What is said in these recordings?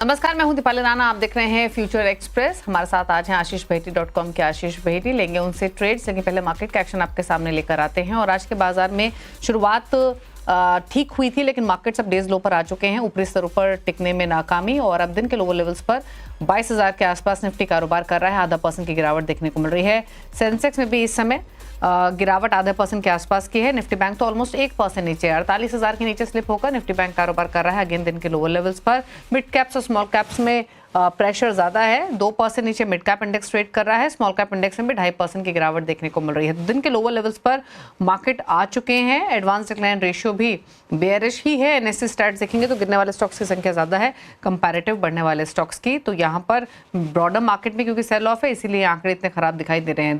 नमस्कार, मैं हूं दीपाली राणा। आप देख रहे हैं फ्यूचर एक्सप्रेस। हमारे साथ आज हैं आशीषभेटी.com के आशीष भेटी। लेंगे उनसे ट्रेड्स, लेकिन पहले मार्केट का एक्शन आपके सामने लेकर आते हैं। और आज के बाजार में शुरुआत ठीक हुई थी, लेकिन मार्केट्स अब डेज लो पर आ चुके हैं। ऊपरी स्तरों पर टिकने में नाकामी और अब दिन के लोअर लेवल्स पर 22,000 के आसपास निफ्टी कारोबार कर रहा है। 0.5% की गिरावट देखने को मिल रही है। सेंसेक्स में भी इस समय गिरावट 0.5% के आसपास की है। निफ्टी बैंक तो ऑलमोस्ट 1% नीचे 48,000 के नीचे स्लिप होकर निफ्टी बैंक कारोबार कर रहा है। अगेन दिन के लोअर लेवल्स पर मिड कैप्स और स्मॉल कैप्स में प्रेशर ज्यादा है। 2% नीचे मिड कैप इंडेक्स ट्रेड कर रहा है। स्मॉल कैप इंडेक्स में भी 2.5% की गिरावट देखने को मिल रही है। दिन के लोअर लेवल्स पर मार्केट आ चुके हैं। एडवांस डिक्लाइन रेशियो भी बेयरिश ही है। एनएससी स्टैट्स देखेंगे तो गिरने वाले स्टॉक्स की संख्या ज्यादा है कंपैरेटिव बढ़ने वाले स्टॉक्स की। तो यहाँ पर ब्रॉडर मार्केट में क्योंकि सेल ऑफ है, इसीलिए आंकड़े इतने खराब दिखाई दे रहे हैं।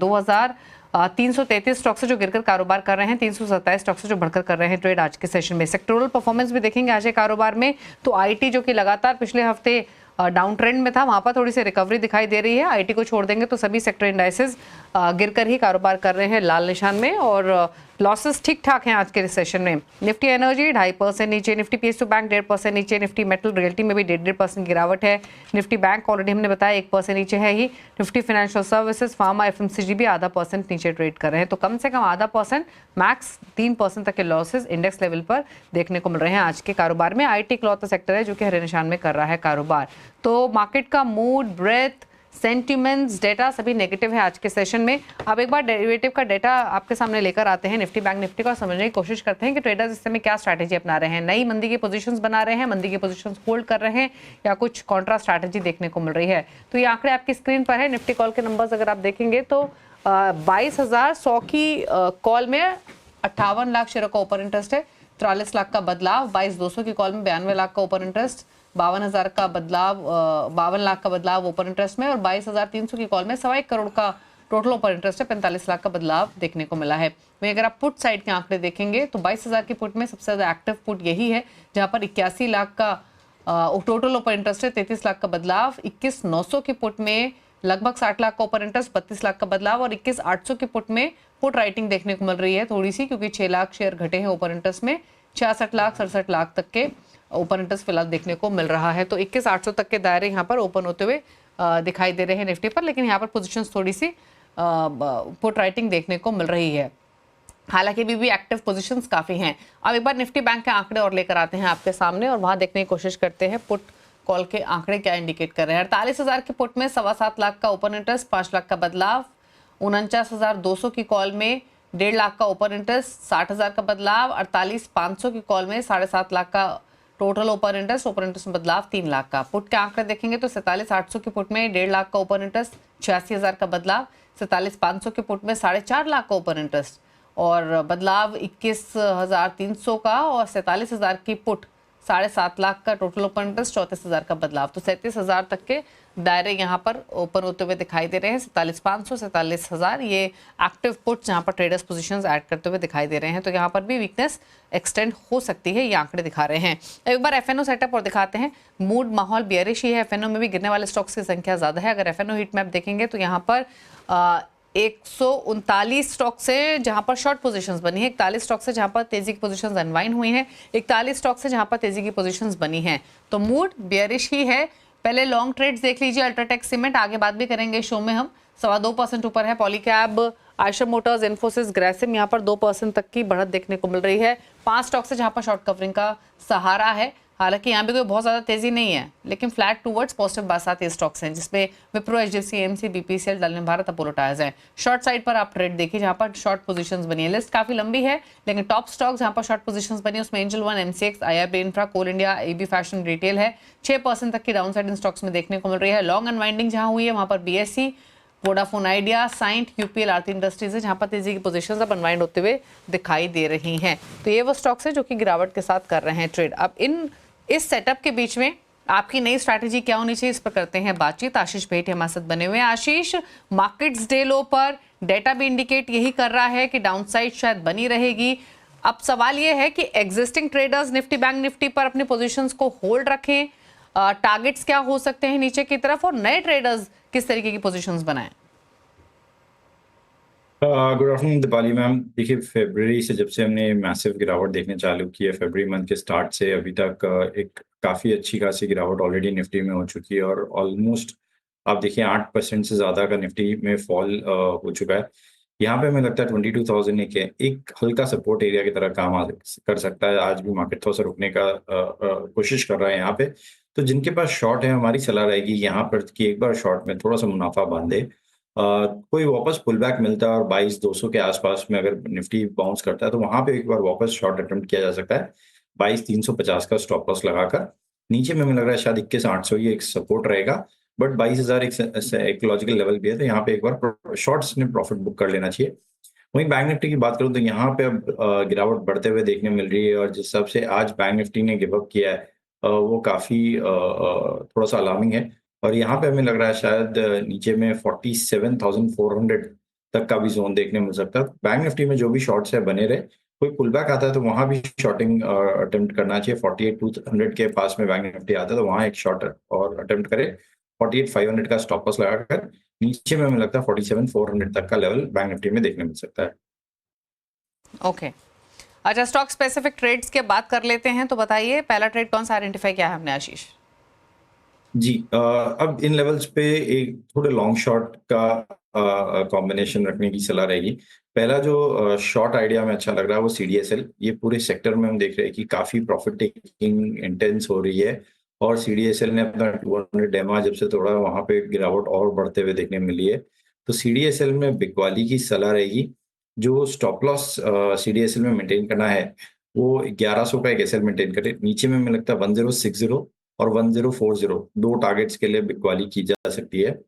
333 स्टॉक से जो गिरकर कारोबार कर रहे हैं, 327 स्टॉक से जो बढ़कर कर रहे हैं ट्रेड आज के सेशन में। सेक्टोरल परफॉर्मेंस भी देखेंगे आज के कारोबार में तो आईटी जो कि लगातार पिछले हफ्ते डाउन ट्रेंड में था, वहां पर थोड़ी सी रिकवरी दिखाई दे रही है। आईटी को छोड़ देंगे तो सभी सेक्टर इंडाइसेस गिरकर ही कारोबार कर रहे हैं लाल निशान में। और लॉसेस ठीक ठाक हैं आज के सेशन में। निफ्टी एनर्जी 2.5% नीचे, निफ्टी पीएसयू बैंक 1.5% नीचे, निफ्टी मेटल रियल्टी में भी 1.5% गिरावट है। निफ्टी बैंक ऑलरेडी हमने बताया 1% नीचे है ही। Nifty financial services, pharma, FMCG भी 0.5% नीचे ट्रेड कर रहे हैं। तो कम से कम 0.5% मैक्स 3% तक के लॉसेस इंडेक्स लेवल पर देखने को मिल रहे हैं आज के कारोबार में। आईटी इकलौता सेक्टर है जो कि हरे निशान में कर रहा है कारोबार। तो मार्केट का मूड, ब्रेथ, सेंटिमेंट्स, डेटा सभी नेगेटिव है आज के सेशन में। अब एक बार डेरिवेटिव का डेटा आपके सामने लेकर आते हैं निफ्टी बैंक निफ्टी का, समझने की कोशिश करते हैं कि ट्रेडर्स इस समय क्या स्ट्रैटेजी अपना रहे हैं। नई मंदी की पोजीशंस बना रहे हैं, मंदी की पोजीशंस होल्ड कर रहे हैं, या कुछ कॉन्ट्रा स्ट्रैटेजी देखने को मिल रही है। तो ये आंकड़े आपकी स्क्रीन पर है। निफ्टी कॉल के नंबर्स अगर आप देखेंगे तो 22,100 की कॉल में 58 लाख शेयरों का ओपन इंटरेस्ट है। 43 लाख का बदलाव। 22,200 की कॉल में 92 लाख का ओपन इंटरेस्ट। 52,000 का बदलाव, 52 लाख का बदलाव ओपन इंटरेस्ट में। और 22,300 की कॉल में 1.25 करोड़ का टोटल ओपन इंटरेस्ट है। 45 लाख का बदलाव देखने को मिला है। वहीं अगर आप पुट साइड के आंकड़े देखेंगे तो 22,000 की पुट में सबसे ज्यादा एक्टिव पुट यही है, जहां पर 81 लाख का टोटल ओपन इंटरेस्ट है। 33 लाख का बदलाव। 21,900 की पुट में लगभग 60 लाख का ओपन इंटरेस्ट, 32 लाख का बदलाव। और 21,800 की पुट में पुट राइटिंग देखने को मिल रही है थोड़ी सी, क्योंकि 6 लाख शेयर घटे हैं ओपन इंटरेस्ट में। 66 लाख 67 लाख तक के ओपन इंटरेस्ट फिलहाल देखने को मिल रहा है। तो 21,800 तक के दायरे यहाँ पर ओपन होते हुए दिखाई दे रहे हैं निफ्टी पर, लेकिन यहाँ पर पोजीशंस थोड़ी सी पुट राइटिंग देखने को मिल रही है। हालांकि भी एक्टिव पोजीशंस काफी हैं। अब एक बार निफ्टी बैंक के आंकड़े और लेकर आते हैं आपके सामने और वहां देखने की कोशिश करते हैं पुट कॉल के आंकड़े क्या इंडिकेट कर रहे हैं। 48,000 के पुट में 7.25 लाख का ओपन इंटरेस्ट, 5 लाख का बदलाव। 49,200 की कॉल में 1.5 लाख का ओपन इंटरेस्ट, 60,000 का बदलाव। 48,500 की कॉल में 7.5 लाख का टोटल ओपन इंटरेस्ट में बदलाव 3 लाख का। पुट के आंकड़े देखेंगे तो 47,800 की पुट में 1.5 लाख का ओपन इंटरेस्ट, 86,000 का बदलाव। 47,500 के पुट में 4.5 लाख का ओपन इंटरेस्ट और बदलाव 21,300 का। और 47,000 की पुट 7.5 लाख का टोटल ओपन इंटरेस्ट, 34,000 का बदलाव। तो 37,000 तक के दायरे यहाँ पर ओपन होते हुए दिखाई दे रहे हैं। 47,500, 47,000 ये एक्टिव पुट्स जहाँ पर ट्रेडर्स पोजीशंस ऐड करते हुए दिखाई दे रहे हैं। तो यहाँ पर भी वीकनेस एक्सटेंड हो सकती है, ये आंकड़े दिखा रहे हैं। एक बार एफएनओ सेटअप और दिखाते हैं। मूड माहौल बियरिश ही है। एफएनओ में भी गिरने वाले स्टॉक्स की संख्या ज्यादा है। अगर एफएनओ हीट मैप देखेंगे तो यहाँ पर 139 स्टॉक से जहां पर शॉर्ट पोजीशंस बनी है, 41 स्टॉक से जहां पर तेजी की पोजीशंस अनवाइंड हुई हैं, 41 स्टॉक से जहां पर तेजी की पोजीशंस बनी हैं। तो मूड बियरिश ही है। पहले लॉन्ग ट्रेड्स देख लीजिए। अल्ट्राटेक सीमेंट आगे बात भी करेंगे शो में हम, 2.25% ऊपर है। पॉलीकैब, आयशर मोटर्स, इन्फोसिस, ग्रेसिम यहाँ पर 2% तक की बढ़त देखने को मिल रही है। 5 स्टॉक से जहां पर शॉर्ट कवरिंग का सहारा है। हालांकि यहाँ भी कोई बहुत ज्यादा तेजी नहीं है, लेकिन फ्लैट टूवर्ड्स पॉजिटिव 62 स्टॉक्स हैं, जिसमें Wipro, HDFC, AMC, BPCL, Dalton Bharat, Apollo tyres हैं। शॉर्ट साइड पर आप ट्रेड देखिए जहां पर शॉर्ट पोजीशंस बनी है। लिस्ट काफी लंबी है, लेकिन टॉप स्टॉक जहां पर शॉर्ट पोजीशंस बनी है उसमें Angel One, MCX, IRB infra, Coal India, AB fashion retail है। 6% तक की डाउन साइड इन स्टॉक्स में देखने को मिल रही है। लॉन्ग अनवाइंडिंग जहां हुई है वहां पर BSc, Vodafone idea, Cyient, UPL, आरती इंडस्ट्रीज है, जहां पर तेजी की पोजीशंस अब अनवाइंड होते हुए दिखाई दे रही हैं। तो ये वो स्टॉक्स है जो कि गिरावट के साथ कर रहे हैं ट्रेड। अब इस सेटअप के बीच में आपकी नई स्ट्रैटेजी क्या होनी चाहिए, इस पर करते हैं बातचीत। आशीष भेटी हमारे साथ बने हुए हैं। आशीष, मार्केट्स डे लो पर डेटा भी इंडिकेट यही कर रहा है कि डाउनसाइड शायद बनी रहेगी। अब सवाल यह है कि existing traders Nifty bank Nifty पर अपनी पोजीशंस को होल्ड रखें, टारगेट्स क्या हो सकते हैं नीचे की तरफ, और नए ट्रेडर्स किस तरीके की पोजीशंस बनाएं? Good afternoon Deepali ma'am. देखिए, फरवरी से जब से हमने मैसिव गिरावट देखने चालू की है, फरवरी मंथ के स्टार्ट से अभी तक एक काफ़ी अच्छी खासी गिरावट ऑलरेडी निफ्टी में हो चुकी है और ऑलमोस्ट आप देखिए 8% से ज़्यादा का निफ्टी में फॉल हो चुका है। यहाँ पे हमें लगता है 22,000 एक हल्का सपोर्ट एरिया की तरह काम कर सकता है। आज भी मार्केट थोड़ा सा रुकने का कोशिश कर रहा है यहाँ पे। तो जिनके पास शॉर्ट है, हमारी सलाह रहेगी यहाँ पर कि एक बार शॉर्ट में थोड़ा सा मुनाफा बांधे। कोई वापस पुल बैक मिलता है और 22,200 के आसपास में अगर निफ्टी बाउंस करता है तो वहां पे एक बार वापस शॉर्ट अटेम्प्ट किया जा सकता है 22,350 का स्टॉप लॉस लगाकर। नीचे में हमें लग रहा है शायद 21,800 ये एक सपोर्ट रहेगा, बट 22,000 एक लॉजिकल लेवल भी है, तो यहाँ पे एक बार शॉर्ट्स ने प्रॉफिट बुक कर लेना चाहिए। वहीं बैंक निफ्टी की बात करूं तो यहाँ पे अब गिरावट बढ़ते हुए देखने मिल रही है और जिस हिसाब से आज बैंक निफ्टी ने गिव अप किया है वो काफी थोड़ा सा अलार्मिंग है। और यहाँ पे हमें लग रहा है शायद नीचे में 47,400 तक का भी जोन देखने मिल सकता है। बैंक निफ्टी में जो भी शॉर्ट्स है बने रहे, कोई पुल बैक आता है तो वहां भी शॉर्टिंग अटेम्प्ट करना चाहिए। 48,200 के पास में बैंक निफ्टी आता है तो वहां एक शॉर्ट और अटेम्प्ट करे। 48,500 का स्टॉप लॉस लगाकर नीचे में हमें लगता है 47,400 तक का लेवल बैंक निफ्टी में देखने मिल सकता है। ओके, अच्छा, स्टॉक स्पेसिफिक ट्रेड्स के बात कर लेते हैं, तो बताइए पहला ट्रेड कौन सा आइडेंटिफाई किया है हमने आशीष? जी, अब इन लेवल्स पे एक थोड़े लॉन्ग शॉर्ट का कॉम्बिनेशन रखने की सलाह रहेगी। पहला जो शॉर्ट आइडिया में अच्छा लग रहा है वो सीडीएसएल। ये पूरे सेक्टर में हम देख रहे हैं कि काफी प्रॉफिट टेकिंग इंटेंस हो रही है और सीडीएसएल ने अपना 200 डेमा जब से तोड़ा वहां पे गिरावट और बढ़ते हुए देखने मिली है। तो सीडीएसएल में बिकवाली की सलाह रहेगी। जो स्टॉप लॉस सीडीएसएल में मेंटेन करना है वो 1100 का एक एसएल मेंटेन करे। नीचे में हमें लगता है 1060 और 1040 दो टारगेट्स के लिए बिकवाली की जा सकती है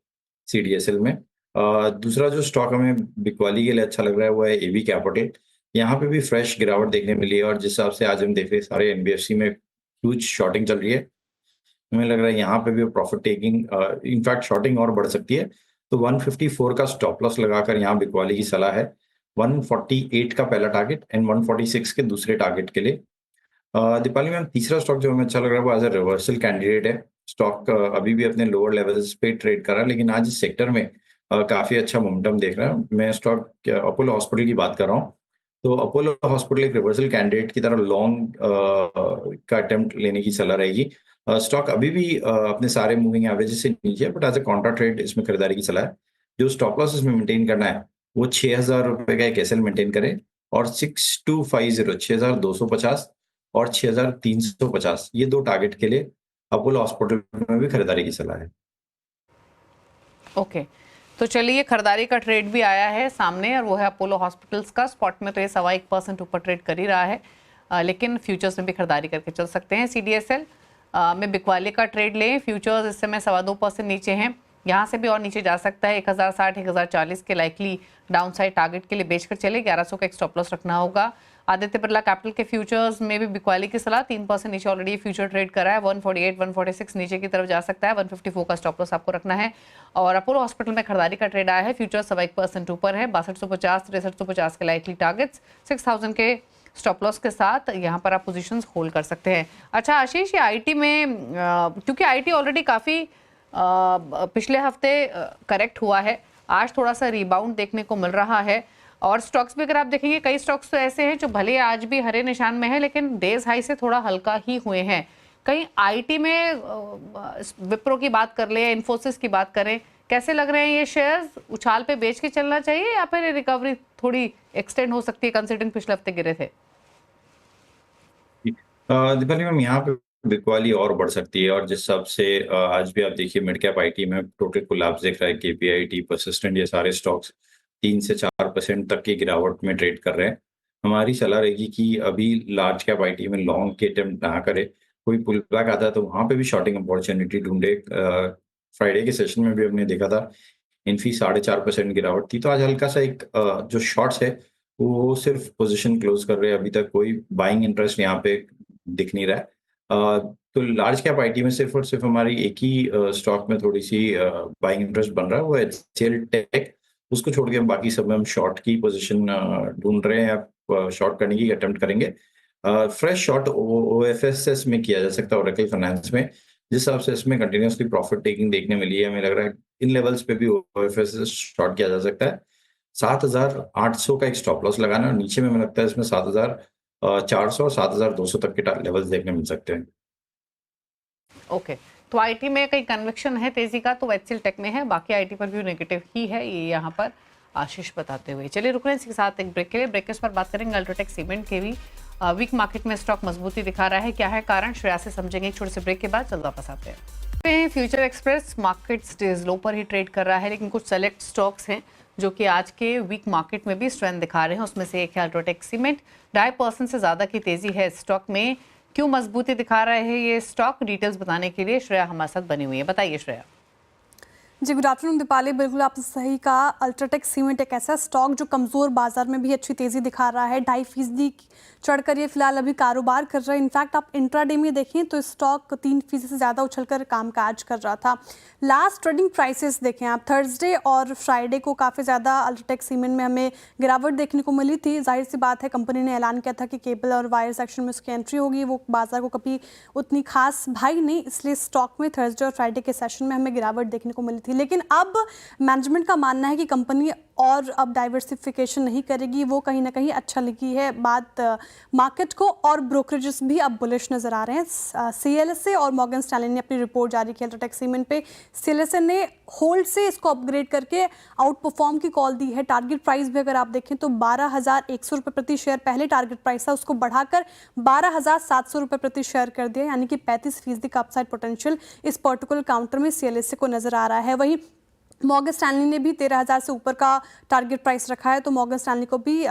सीडीएसएल में। दूसरा जो स्टॉक हमें बिकवाली के लिए अच्छा लग रहा है वो है एबी कैपिटल। यहाँ पे भी फ्रेश गिरावट देखने मिली है और जिस हिसाब से आज हम देख रहे हैं सारे एनबीएफसी में ह्यूज शॉर्टिंग चल रही है। हमें लग रहा है यहाँ पे भी प्रॉफिट टेकिंग इनफैक्ट शॉर्टिंग और बढ़ सकती है। तो 154 का स्टॉप लॉस लगाकर यहाँ बिकवाली की सलाह है। 148 का पहला टारगेट एंड 146 के दूसरे टारगेट के लिए। दीपाली मैम, तीसरा स्टॉक जो हमें अच्छा लग रहा है वो एज अ रिवर्सल कैंडिडेट है। स्टॉक अभी भी अपने लोअर लेवल्स पे ट्रेड कर रहा है, लेकिन आज इस सेक्टर में काफी अच्छा मोमेंटम देख रहा है। मैं स्टॉक अपोलो हॉस्पिटल की बात कर रहा हूँ। तो अपोलो हॉस्पिटल एक रिवर्सल कैंडिडेट की तरह लॉन्ग का अटेम्प्ट लेने की सलाह रहेगी। स्टॉक अभी भी अपने सारे मूविंग एवरेजेस से नीचे है, but as a counter trade इसमें खरीदारी की सलाह है। जो स्टॉप लॉस इसमें मेंटेन करना है वो 6,000 रुपए का एक एसएल मेंटेन करे और 6,250 और 6,350 ये दो टारगेट के लिए अपोलो हॉस्पिटल में भी खरीदारी की सलाह है। ओके, तो चलिए, खरीदारी का ट्रेड भी आया है सामने और वो है अपोलो हॉस्पिटल्स का। स्पॉट में तो ये 1.25% ऊपर ट्रेड कर ही रहा है, लेकिन फ्यूचर्स में भी खरीदारी करके चल सकते हैं। सीडीएसएल में बिकवाली का ट्रेड लें। फ्यूचर्स इस समय 2.25% नीचे हैं, यहाँ से भी और नीचे जा सकता है। 1060 1040 के लाइकली डाउन साइड टारगेट के लिए बेचकर चले। 1100 का एक स्टॉप लॉस रखना होगा। आदित्य बिरला कैपिटल के फ्यूचर्स में भी बिकवाली की सलाह। 3% नीचे ऑलरेडी फ्यूचर ट्रेड करा है। 148 146 नीचे की तरफ जा सकता है। 154 का स्टॉप लॉस आपको रखना है। और अपोलो हॉस्पिटल में खरीदारी का ट्रेड आया है। फ्यूचर 1% ऊपर है। 6250 6350 के लाइकली टारगेट्स, 6000 के स्टॉप लॉस के साथ यहाँ पर आप पोजीशंस होल्ड कर सकते हैं। अच्छा आशीष, ये आईटी में क्योंकि आईटी ऑलरेडी काफ़ी पिछले हफ्ते करेक्ट हुआ है, आज थोड़ा सा रिबाउंड देखने को मिल रहा है। और स्टॉक्स भी अगर आप देखेंगे, कई स्टॉक्स तो ऐसे हैं जो भले आज भी हरे निशान में है लेकिन डेज हाई से थोड़ा हल्का ही हुए हैं। कहीं आईटी में विप्रो की बात कर ले, इन्फोसिस की बात करें, कैसे लग रहे हैं ये शेयर्स? उछाल पे बेच के चलना चाहिए या फिर रिकवरी थोड़ी एक्सटेंड हो सकती है कंसिडरिंग पिछले हफ्ते गिरे थे? दीपाली मैम, यहाँ पे बिकवाली और बढ़ सकती है और जिस हिसाब से आज भी आप देखिए मिड कैप आईटी में टोटल कोलैप्स देख रहा है। केपीआईटी, परसिस्टेंट, ये सारे स्टॉक्स 3 से 4% तक की गिरावट में ट्रेड कर रहे हैं। हमारी सलाह रहेगी कि अभी लार्ज कैप आईटी में लॉन्ग के अटेम्प्ट ना करे। कोई पुल बैक आता है तो वहां पे भी शॉर्टिंग अपॉर्चुनिटी ढूंढे। फ्राइडे के सेशन में भी हमने देखा था इनफी 4.5% गिरावट थी। तो आज हल्का सा एक जो शॉर्ट्स है वो सिर्फ पोजीशन क्लोज कर रहे हैं। अभी तक कोई बाइंग इंटरेस्ट यहाँ पे दिख नहीं रहा है। तो लार्ज कैप आईटी में सिर्फ और सिर्फ हमारी एक ही स्टॉक में थोड़ी सी बाइंग इंटरेस्ट बन रहा है, वो एचसीएल टेक। उसको छोड़ के बाकी सब में हम शॉर्ट की पोजीशन ढूंढ रहे हैं, आप शॉर्ट करने की अटेम्प्ट करेंगे। फ्रेश शॉर्ट ओएफएसएस में किया जा सकता है, ओरेकल फाइनेंस में। जिस हिसाब से इसमें कंटिन्यूसली प्रॉफिट टेकिंग देखने मिली है, हमें लग रहा है इन लेवल्स पे भी ओएफएसएस शॉर्ट किया जा सकता है। 7,800 का एक स्टॉप लॉस लगाना और नीचे में हमें लगता है इसमें 7,400 और 7,200 तक के लेवल्स देखने मिल सकते हैं। ओके, तो आईटी में कई कन्विक्शन है तेजी का, तो एचसीएल टेक में है, बाकी आईटी पर भी नेगेटिव ही है, ये यहाँ पर आशीष बताते हुए। चलिए रुक रहे हैं इसके साथ एक ब्रेक के लिए। ब्रेकर्स पर बात करेंगे अल्ट्राटेक सीमेंट के भी वीक मार्केट में स्टॉक मजबूती दिखा रहा है, क्या है कारण, श्रेया से समझेंगे एक छोटे से ब्रेक के बाद। जल्द वापस आते हैं। फ्यूचर एक्सप्रेस मार्केट स्टेज लो पर ही ट्रेड कर रहा है, लेकिन कुछ सेलेक्ट स्टॉक्स हैं जो कि आज के वीक मार्केट में भी स्ट्रेंथ दिखा रहे हैं। उसमें से एक है अल्ट्राटेक सीमेंट, 2.5% से ज्यादा की तेजी है स्टॉक में। क्यों मजबूती दिखा रहे हैं ये स्टॉक, डिटेल्स बताने के लिए श्रेया हमारे साथ बनी हुई है। बताइए श्रेया। जी गुड आफ्टरनून दीपाली, बिल्कुल आपने सही कहा। अल्ट्राटेक सीमेंट एक ऐसा स्टॉक जो कमज़ोर बाजार में भी अच्छी तेज़ी दिखा रहा है, 2.5% चढ़कर ये फिलहाल अभी कारोबार कर रहा है। इनफैक्ट आप इंट्राडे में देखें तो स्टॉक 3% से ज़्यादा उछलकर कामकाज कर रहा था। लास्ट ट्रेडिंग प्राइसेस देखें आप, थर्सडे और फ्राइडे को काफ़ी ज़्यादा अल्ट्राटेक सीमेंट में हमें गिरावट देखने को मिली थी। जाहिर सी बात है, कंपनी ने ऐलान किया था कि केबल और वायर सेक्शन में उसकी एंट्री होगी, वो बाजार को कभी उतनी खास भाई नहीं, इसलिए स्टॉक में थर्सडे और फ्राइडे के सेशन में हमें गिरावट देखने को मिली थी। लेकिन अब मैनेजमेंट का मानना है कि कंपनी और अब डाइवर्सिफिकेशन नहीं करेगी, वो कहीं ना कहीं अच्छा लगी है बात मार्केट को, और ब्रोकरेजेस भी अब बुलिश नजर आ रहे हैं। सीएलएसए और मॉर्गन स्टैनली ने अपनी रिपोर्ट जारी की अल्ट्राटेक सीमेंट पे। सीएलएसए ने होल्ड से इसको अपग्रेड करके आउट परफॉर्म की कॉल दी है। टारगेट प्राइस भी अगर आप देखें तो 12,100 रुपये प्रति शेयर पहले टारगेट प्राइस था, उसको बढ़ाकर 12,700 रुपये प्रति शेयर कर दिया, यानी कि 35% का अपसाइड पोटेंशियल इस पर्टिकुलर काउंटर में सीएलएसए को नजर आ रहा है। वहीं मॉर्गन स्टैनली ने भी 13,000 से ऊपर का टारगेट प्राइस रखा है, तो मॉर्गन स्टैनली को भी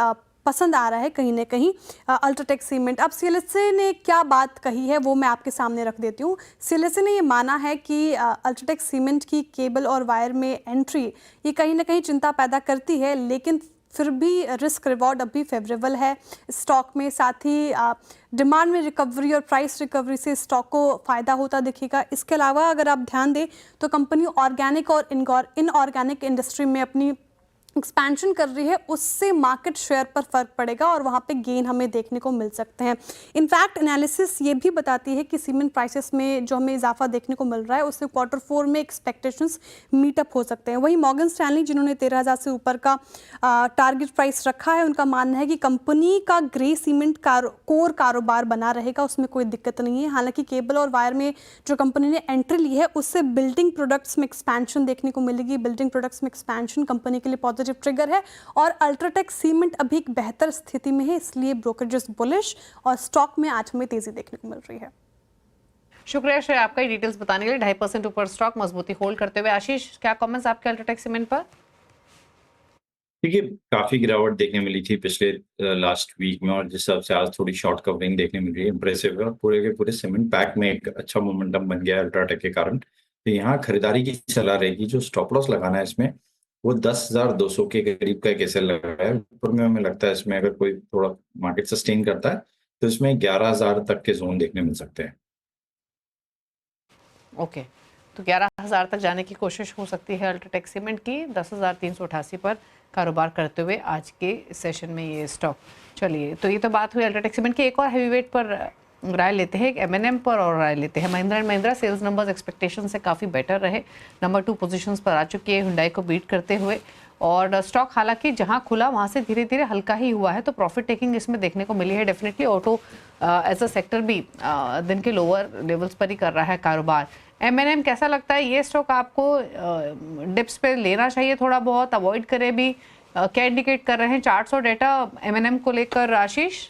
पसंद आ रहा है कहीं ना कहीं अल्ट्राटेक सीमेंट। अब सीएलएसए ने क्या बात कही है वो मैं आपके सामने रख देती हूँ। सीएलएसए ने ये माना है कि अल्ट्राटेक सीमेंट की केबल और वायर में एंट्री ये कहीं ना कहीं चिंता पैदा करती है, लेकिन फिर भी रिस्क रिवॉर्ड अभी फेवरेबल है स्टॉक में। साथ ही डिमांड में रिकवरी और प्राइस रिकवरी से स्टॉक को फ़ायदा होता दिखेगा। इसके अलावा अगर आप ध्यान दें तो कंपनी ऑर्गेनिक और इनऑर्गेनिक इंडस्ट्री में अपनी एक्सपेंशन कर रही है, उससे मार्केट शेयर पर फर्क पड़ेगा और वहाँ पे गेन हमें देखने को मिल सकते हैं। इनफैक्ट एनालिसिस ये भी बताती है कि सीमेंट प्राइसेस में जो हमें इजाफा देखने को मिल रहा है उससे Q4 में एक्सपेक्टेशंस मीटअप हो सकते हैं। वहीं मॉर्गन स्टैनली जिन्होंने 13,000 से ऊपर का टारगेट प्राइस रखा है, उनका मानना है कि कंपनी का ग्रे सीमेंट कोर कारोबार बना रहेगा, उसमें कोई दिक्कत नहीं है। हालांकि केबल और वायर में जो कंपनी ने एंट्री ली है उससे बिल्डिंग प्रोडक्ट्स में एक्सपेंशन देखने को मिलेगी। बिल्डिंग प्रोडक्ट्स में एक्सपेंशन कंपनी के लिए पॉजिटिव ट्रिगर है और अल्ट्राटेक सीमेंट अभी एक बेहतर स्थिति में है, इसलिए ब्रोकरेजेस बुलिश और स्टॉक में आज हमें तेजी देखने को मिल रही है। शुक्रिया श्रेया आपका डिटेल्स बताने के लिए। 2.5% ऊपर स्टॉक मजबूती होल्ड करते हुए। आशीष, क्या कमेंट्स आपके अल्ट्राटेक सीमेंट पर? देखिए, काफी गिरावट देखने मिली थी पिछले लास्ट वीक में, और जिस हिसाब से आज थोड़ी शॉर्ट कवरिंग देखने मिल रही है, इंप्रेसिव है। पूरे के पूरे सीमेंट पैक में एक अच्छा मोमेंटम बन गया है अल्ट्राटेक के कारण। तो यहाँ खरीदारी की सलाह रहेगी। जो स्टॉप लॉस लगाना है इसमें वो 10,200 के करीब का एक एसएल लगा है। ऊपर में हमें लगता है इसमें अगर कोई थोड़ा मार्केट सस्टेन करता है तो इसमें 11,000 तक के जोन देखने मिल सकते हैं। ओके, तो 11,000 तक जाने की कोशिश हो सकती है अल्ट्राटेक सीमेंट की, 10,388 पर कारोबार करते हुए आज के सेशन में ये स्टॉक। चलिए, तो ये तो बात हुई अल्ट्राटेक सीमेंट की। एक और हैवीवेट पर राय लेते हैं, एमएनएम पर और राय लेते हैं। Mahindra and Mahindra sales numbers expectation से काफ़ी बेटर रहे, नंबर 2 पोजीशंस पर आ चुकी है हुंडई को बीट करते हुए। और स्टॉक हालांकि जहां खुला वहां से धीरे धीरे हल्का ही हुआ है, तो प्रॉफिट टेकिंग इसमें देखने को मिली है। Definitely auto as a sector भी दिन के लोअर लेवल्स पर ही कर रहा है कारोबार। एमएनएम कैसा लगता है ये स्टॉक आपको? डिप्स पे लेना चाहिए, थोड़ा बहुत अवॉइड करे भी? क्या इंडिकेट कर रहे हैं चार्ट्स और डेटा एमएनएम को लेकर आशीष?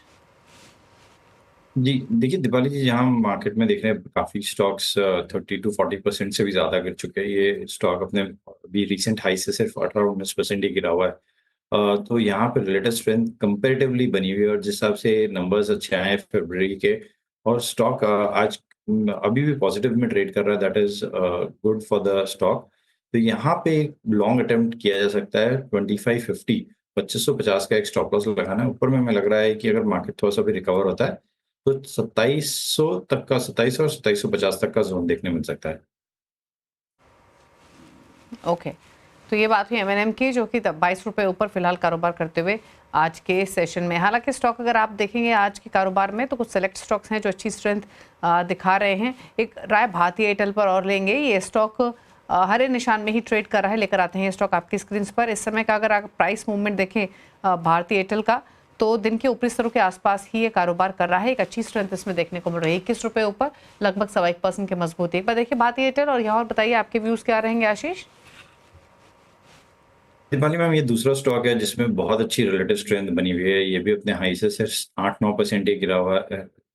जी देखिए दीपाली जी, जहाँ हम मार्केट में देख रहे हैं काफी स्टॉक्स 30 to 40% से भी ज्यादा गिर चुके हैं। ये स्टॉक अपने अभी रिसेंट हाई से सिर्फ 18-19% ही गिरा हुआ है। तो यहाँ पे रिलेटिव स्ट्रेंथ कंपेरेटिवली बनी हुई है, और जिस हिसाब से नंबर्स अच्छे आए हैं फरवरी के, और स्टॉक आज अभी भी पॉजिटिव में ट्रेड कर रहा है, that is good for the stock. तो यहाँ पे एक लॉन्ग अटेम्प्ट किया जा सकता है 2550 2550 का एक स्टॉप लॉस लगाना है। ऊपर में हमें लग रहा है कि अगर मार्केट थोड़ा सा भी रिकवर होता है तो 2700 तक का, 2700 और 2750 तक का जोन देखने मिल सकता है। ओके, तो ये बात हुई एमएनएम की, जो कि 22 रुपये ऊपर फिलहाल कारोबार करते हुए आज के सेशन में। हालांकि स्टॉक अगर आप देखेंगे आज के कारोबार में तो कुछ सेलेक्ट स्टॉक्स हैं जो अच्छी स्ट्रेंथ दिखा रहे हैं। एक राय भारतीय एयरटेल पर और लेंगे। ये स्टॉक हरे निशान में ही ट्रेड कर रहा है। लेकर आते हैं ये स्टॉक आपकी स्क्रीन पर। इस समय का अगर आप प्राइस मूवमेंट देखें भारतीय एयरटेल का, तो दिन के ऊपरी स्तरों के आसपास ही ये कारोबार कर रहा है। एक अच्छी स्ट्रेंथ इसमें देखने को मिल रही है। 21 रुपए ऊपर लगभग 1.25% की मजबूती। एक बार देखिए भारतीय एयरटेल और यहाँ और बताइए आपके व्यूज क्या रहेंगे आशीष। दीपाली मैम, ये दूसरा स्टॉक है जिसमें बहुत अच्छी रिलेटिव स्ट्रेंथ बनी हुई है। ये भी अपने हाई से सिर्फ 8-9% ही गिरा हुआ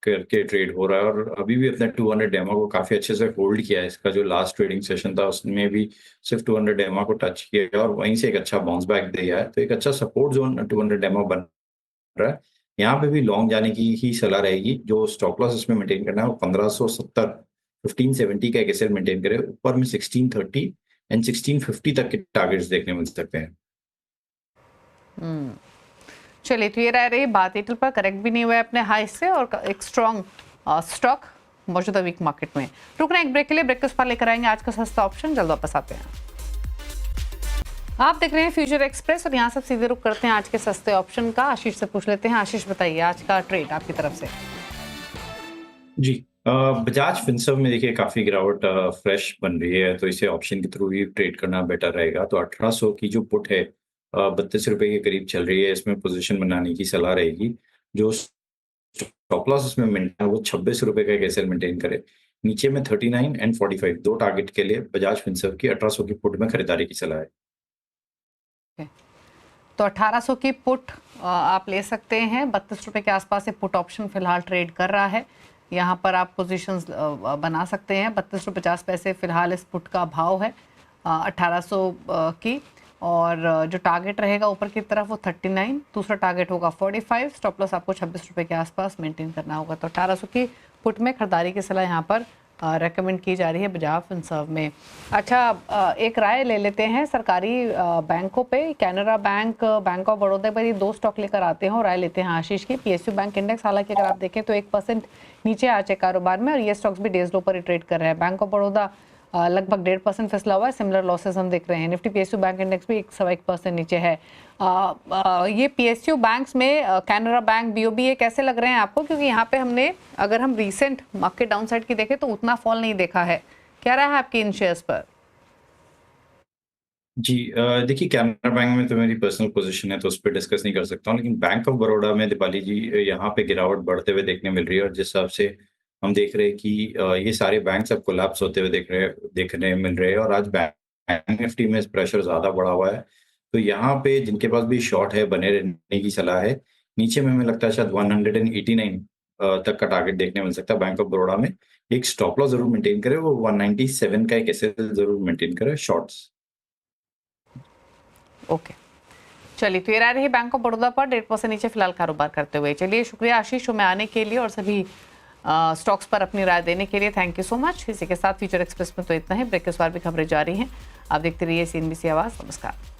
करके ट्रेड हो रहा है और अभी भी अपने 200 डेमा को काफी अच्छे से होल्ड किया है। इसका जो लास्ट ट्रेडिंग सेशन था उसमें भी सिर्फ 200 डेमा को टच किया और वहीं से एक अच्छा बाउंस बैक दिया है। तो एक अच्छा सपोर्ट जोन 200 डेमा बन रहा है। यहाँ पे भी लॉन्ग जाने की ही सलाह रहेगी। जो स्टॉप लॉस इसमें मेंटेन करना है वो 1570 1570 का एक एसएल मेंटेन करे। ऊपर में 1630 एंड 1650 तक के टारगेट्स देखने मिल सकते हैं। चलिए, तो ये रही बात एयरटेल पर, करेक्ट भी नहीं हुआ है अपने हाई से और एक स्ट्रॉन्ग स्टॉक मौजूदा वीक मार्केट में। रुकना एक ब्रेक के लिए, ब्रेक के उस पर लेकर आएंगे आज का सस्ता ऑप्शन। जल्द वापस आते हैं। आप देख रहे हैं फ्यूचर एक्सप्रेस और यहाँ से सीधे रुक करते हैं आज के सस्ते ऑप्शन का। आशीष से पूछ लेते हैं। आशीष बताइए आज का ट्रेड आपकी तरफ से। जी, बजाज फिनसर्व में देखिए काफी गिरावट फ्रेश बन रही है, तो इसे ऑप्शन के थ्रू ही ट्रेड करना बेटर रहेगा। तो 1800 की जो पुट है 32 रुपए के करीब चल रही है, इसमें पोजीशन बनाने की सलाह रहेगी। जो स्टॉप लॉस इसमें मेंटेन है वो 26 रुपए का एक एसएल मेंटेन करे। नीचे में 39 एंड 45 दो टारगेट के लिए बजाज फिनसर्व की 1800 की पुट में खरीदारी की सलाह है। तो 1800 की पुट आप ले सकते हैं। 32 रुपए के आसपास से पुट ऑप्शन फिलहाल ट्रेड कर रहा है। यहाँ पर आप पोजीशंस बना सकते हैं। 32.50 फिलहाल इस पुट का भाव है 1800 की। और जो टारगेट रहेगा ऊपर की तरफ वो 39, दूसरा टारगेट होगा 45। स्टॉप लॉस आपको 26 रुपए के आसपास मेंटेन करना होगा। तो 1800 की पुट में खरीदारी की सलाह यहाँ पर रेकमेंड की जा रही है बजाज फिनसर्व में। अच्छा, एक राय ले लेते हैं सरकारी बैंकों पे। Canara bank, bank of Baroda पर ये दो स्टॉक लेकर आते हैं और राय लेते हैं आशीष की। पीएसयू बैंक इंडेक्स हालांकि अगर आप देखें तो 1% नीचे आज है कारोबार में और ये स्टॉक्स भी डेज लो पर ही ट्रेड कर रहे हैं। बैंक ऑफ बड़ौदा लगभग 1.5% फिसला हुआ है। सिमिलर लॉसेस हम देख रहे हैं। निफ्टी पीएसयू बैंक इंडेक्स भी 1.25% नीचे है। ये पीएसयू बैंक्स में कैनरा बैंक, बीओबी कैसे लग रहे हैं आपको? क्योंकि यहाँ पे हमने अगर हम रीसेंट मार्केट डाउनसाइड की देखें तो उतना फॉल नहीं देखा है। क्या रहा है आपकी इन शेयर्स पर? जी, देखिए कैनरा बैंक में तो मेरी पर्सनल पोजीशन है तो उस पर डिस्कस नहीं कर सकता हूँ, लेकिन बैंक ऑफ बड़ौदा में दीपाली जी यहाँ पे गिरावट बढ़ते हुए देखने मिल रही है। और जिस हिसाब से हम देख रहे हैं कि ये सारे बैंक अब कोलैप्स होते हुए देखने मिल रहे हैं और आज बैंक निफ्टी में प्रेशर ज्यादा बढ़ा हुआ है। तो यहाँ पे जिनके पास भी शॉर्ट है बने रहने की सलाह है। नीचे में हमें लगता है शायद 189 तक का टारगेट देखने मिल सकता है बैंक ऑफ बड़ौदा में। एक स्टॉप लॉस जरूर मेंटेन करे, वो 197 का एक एसएल जरूर मेंटेन करे शॉर्ट्स। ओके, चलिए, तो ये रह रही बैंक ऑफ बड़ौदा पर 1.5% नीचे फिलहाल कारोबार करते हुए। चलिए, शुक्रिया आशीष में आने के लिए और सभी स्टॉक्स पर अपनी राय देने के लिए। Thank you so much. इसी के साथ फ्यूचर एक्सप्रेस में तो इतना ही। ब्रेक के बाद भी खबरें जारी हैं। आप देखते रहिए CNBC आवाज़। नमस्कार।